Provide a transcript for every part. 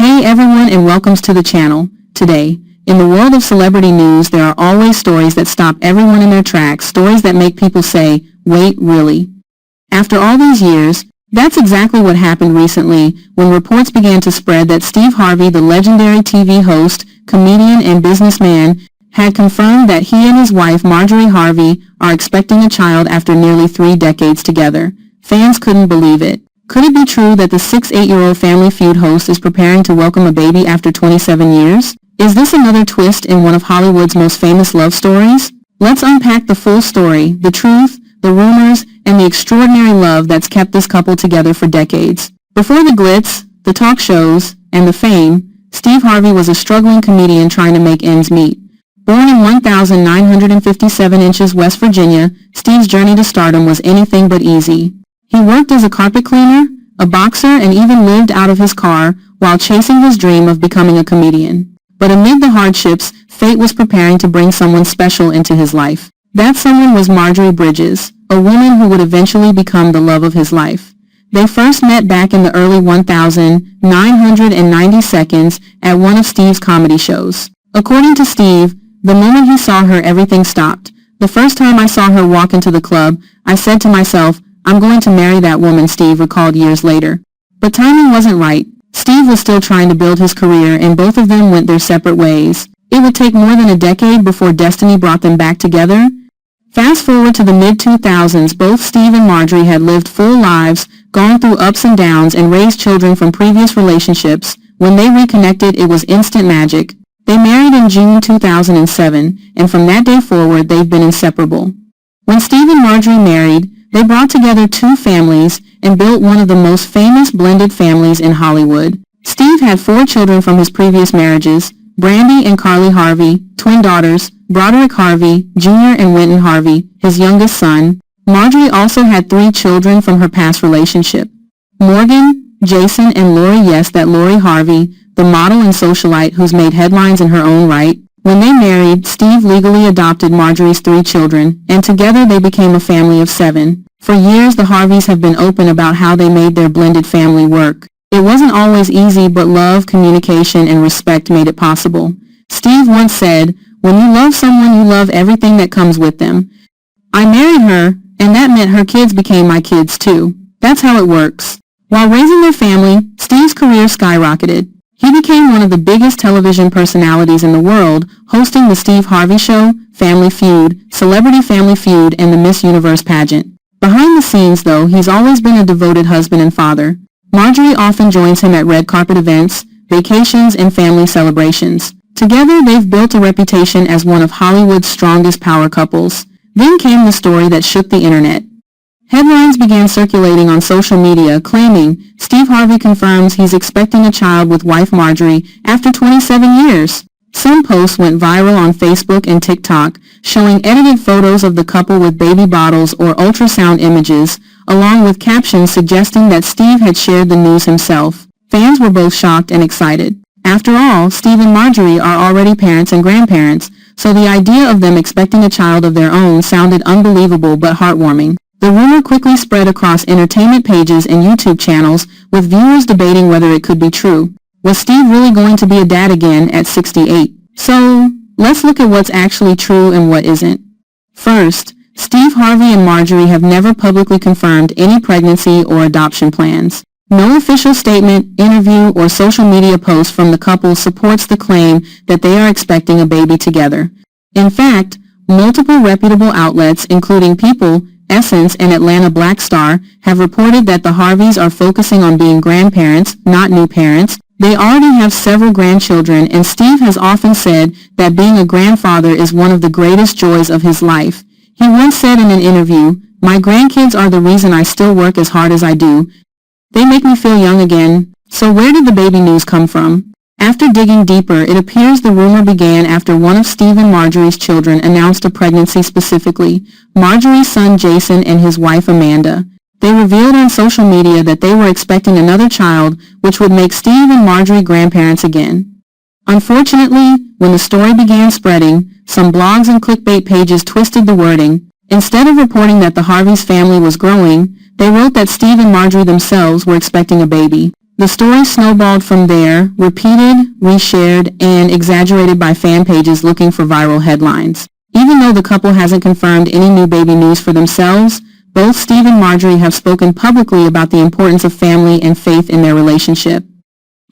Hey everyone, and welcome to the channel. Today, in the world of celebrity news, there are always stories that stop everyone in their tracks, stories that make people say, wait, really? After all these years, that's exactly what happened recently when reports began to spread that Steve Harvey, the legendary TV host, comedian, and businessman, had confirmed that he and his wife Marjorie Harvey are expecting a child after nearly 3 decades together. Fans couldn't believe it. Could it be true that the 6'8" Family Feud host is preparing to welcome a baby after 27 years? Is this another twist in one of Hollywood's most famous love stories? Let's unpack the full story, the truth, the rumors, and the extraordinary love that's kept this couple together for decades. Before the glitz, the talk shows, and the fame, Steve Harvey was a struggling comedian trying to make ends meet. Born in 1957 inches West Virginia, Steve's journey to stardom was anything but easy. He worked as a carpet cleaner, a boxer, and even lived out of his car while chasing his dream of becoming a comedian. But amid the hardships, fate was preparing to bring someone special into his life. That someone was Marjorie Bridges, a woman who would eventually become the love of his life. They first met back in the early 1990 seconds at one of Steve's comedy shows. According to Steve, the moment he saw her, everything stopped. The first time I saw her walk into the club, I said to myself, I'm going to marry that woman, Steve recalled years later. But timing wasn't right. Steve was still trying to build his career, and both of them went their separate ways. It would take more than a decade before destiny brought them back together. Fast forward to the mid-2000s, both Steve and Marjorie had lived full lives, gone through ups and downs, and raised children from previous relationships. When they reconnected, it was instant magic. They married in June 2007, and from that day forward, they've been inseparable. When Steve and Marjorie married, they brought together 2 families and built one of the most famous blended families in Hollywood. Steve had 4 children from his previous marriages, Brandy and Carly Harvey, twin daughters, Broderick Harvey, Jr. and Wynton Harvey, his youngest son. Marjorie also had 3 children from her past relationship, Morgan, Jason, and Lori. Yes, that Lori Harvey, the model and socialite who's made headlines in her own right. When they married, Steve legally adopted Marjorie's 3 children, and together they became a family of 7. For years, the Harveys have been open about how they made their blended family work. It wasn't always easy, but love, communication, and respect made it possible. Steve once said, when you love someone, you love everything that comes with them. I married her, and that meant her kids became my kids too. That's how it works. While raising their family, Steve's career skyrocketed. He became one of the biggest television personalities in the world, hosting The Steve Harvey Show, Family Feud, Celebrity Family Feud, and the Miss Universe pageant. Behind the scenes, though, he's always been a devoted husband and father. Marjorie often joins him at red carpet events, vacations, and family celebrations. Together, they've built a reputation as one of Hollywood's strongest power couples. Then came the story that shook the internet. Headlines began circulating on social media claiming Steve Harvey confirms he's expecting a child with wife Marjorie after 27 years. Some posts went viral on Facebook and TikTok, showing edited photos of the couple with baby bottles or ultrasound images, along with captions suggesting that Steve had shared the news himself. Fans were both shocked and excited. After all, Steve and Marjorie are already parents and grandparents, so the idea of them expecting a child of their own sounded unbelievable but heartwarming. The rumor quickly spread across entertainment pages and YouTube channels, with viewers debating whether it could be true. Was Steve really going to be a dad again at 68? So, let's look at what's actually true and what isn't. First, Steve Harvey and Marjorie have never publicly confirmed any pregnancy or adoption plans. No official statement, interview, or social media post from the couple supports the claim that they are expecting a baby together. In fact, multiple reputable outlets, including People, Essence, and Atlanta Black Star, have reported that the Harveys are focusing on being grandparents, not new parents. They already have several grandchildren, and Steve has often said that being a grandfather is one of the greatest joys of his life. He once said in an interview, "My grandkids are the reason I still work as hard as I do. They make me feel young again." So where did the baby news come from? After digging deeper, it appears the rumor began after one of Steve and Marjorie's children announced a pregnancy, specifically Marjorie's son Jason and his wife Amanda. They revealed on social media that they were expecting another child, which would make Steve and Marjorie grandparents again. Unfortunately, when the story began spreading, some blogs and clickbait pages twisted the wording. Instead of reporting that the Harveys family was growing, they wrote that Steve and Marjorie themselves were expecting a baby. The story snowballed from there, repeated, reshared, and exaggerated by fan pages looking for viral headlines. Even though the couple hasn't confirmed any new baby news for themselves, both Steve and Marjorie have spoken publicly about the importance of family and faith in their relationship.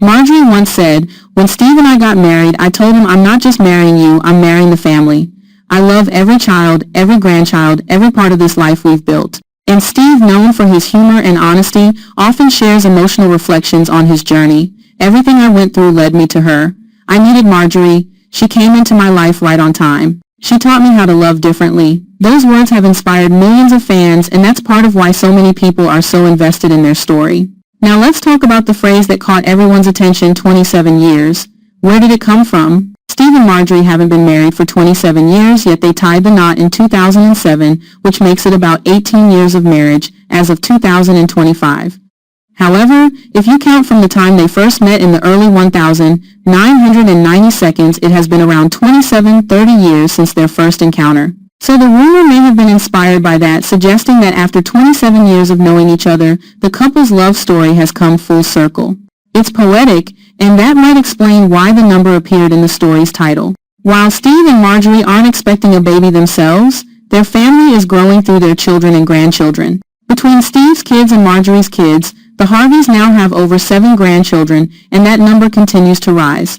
Marjorie once said, "When Steve and I got married, I told him I'm not just marrying you, I'm marrying the family. I love every child, every grandchild, every part of this life we've built." And Steve, known for his humor and honesty, often shares emotional reflections on his journey. "Everything I went through led me to her. I needed Marjorie. She came into my life right on time. She taught me how to love differently." Those words have inspired millions of fans, and that's part of why so many people are so invested in their story. Now let's talk about the phrase that caught everyone's attention, 27 years. Where did it come from? Steve and Marjorie haven't been married for 27 years, yet they tied the knot in 2007, which makes it about 18 years of marriage as of 2025. However, if you count from the time they first met in the early 1990 seconds, it has been around 27-30 years since their first encounter. So the rumor may have been inspired by that, suggesting that after 27 years of knowing each other, the couple's love story has come full circle. It's poetic, and that might explain why the number appeared in the story's title. While Steve and Marjorie aren't expecting a baby themselves, their family is growing through their children and grandchildren. Between Steve's kids and Marjorie's kids, the Harveys now have over 7 grandchildren, and that number continues to rise.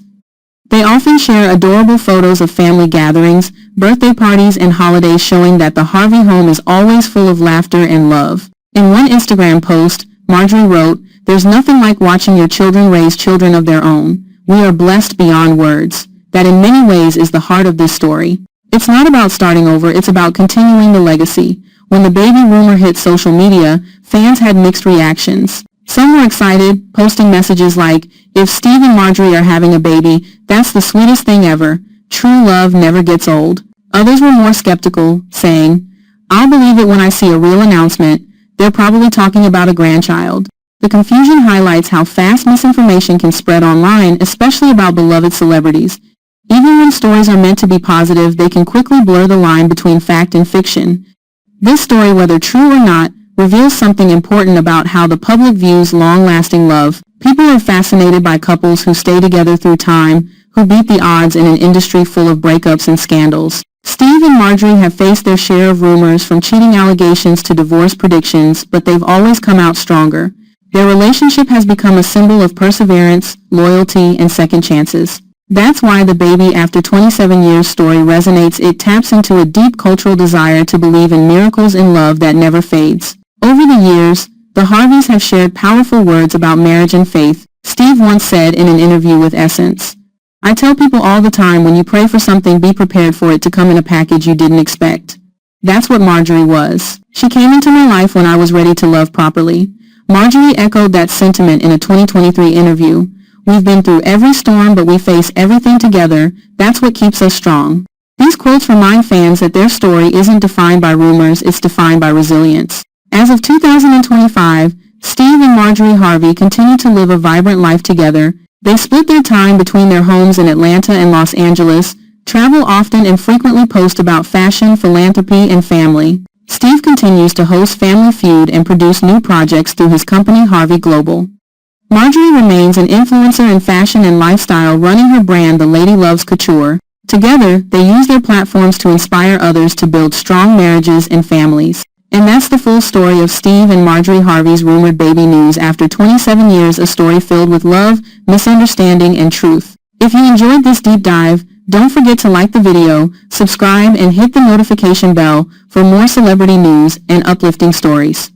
They often share adorable photos of family gatherings, birthday parties, and holidays, showing that the Harvey home is always full of laughter and love. In one Instagram post, Marjorie wrote, "There's nothing like watching your children raise children of their own. We are blessed beyond words." That in many ways is the heart of this story. It's not about starting over, it's about continuing the legacy. When the baby rumor hit social media, fans had mixed reactions. Some were excited, posting messages like, "If Steve and Marjorie are having a baby, that's the sweetest thing ever. True love never gets old." Others were more skeptical, saying, "I'll believe it when I see a real announcement. They're probably talking about a grandchild." The confusion highlights how fast misinformation can spread online, especially about beloved celebrities. Even when stories are meant to be positive, they can quickly blur the line between fact and fiction. This story, whether true or not, reveals something important about how the public views long-lasting love. People are fascinated by couples who stay together through time, who beat the odds in an industry full of breakups and scandals. Steve and Marjorie have faced their share of rumors, from cheating allegations to divorce predictions, but they've always come out stronger. Their relationship has become a symbol of perseverance, loyalty, and second chances. That's why the Baby After 27 Years story resonates. It taps into a deep cultural desire to believe in miracles in love that never fades. Over the years, the Harveys have shared powerful words about marriage and faith. Steve once said in an interview with Essence, "I tell people all the time, when you pray for something, be prepared for it to come in a package you didn't expect." That's what Marjorie was. "She came into my life when I was ready to love properly." Marjorie echoed that sentiment in a 2023 interview. "We've been through every storm, but we face everything together. That's what keeps us strong." These quotes remind fans that their story isn't defined by rumors, it's defined by resilience. As of 2025, Steve and Marjorie Harvey continue to live a vibrant life together. They split their time between their homes in Atlanta and Los Angeles, travel often, and frequently post about fashion, philanthropy, and family. Steve continues to host Family Feud and produce new projects through his company Harvey Global. Marjorie remains an influencer in fashion and lifestyle, running her brand The Lady Loves Couture. Together, they use their platforms to inspire others to build strong marriages and families. And that's the full story of Steve and Marjorie Harvey's rumored baby news after 27 years, a story filled with love, misunderstanding, and truth. If you enjoyed this deep dive, don't forget to like the video, subscribe, and hit the notification bell for more celebrity news and uplifting stories.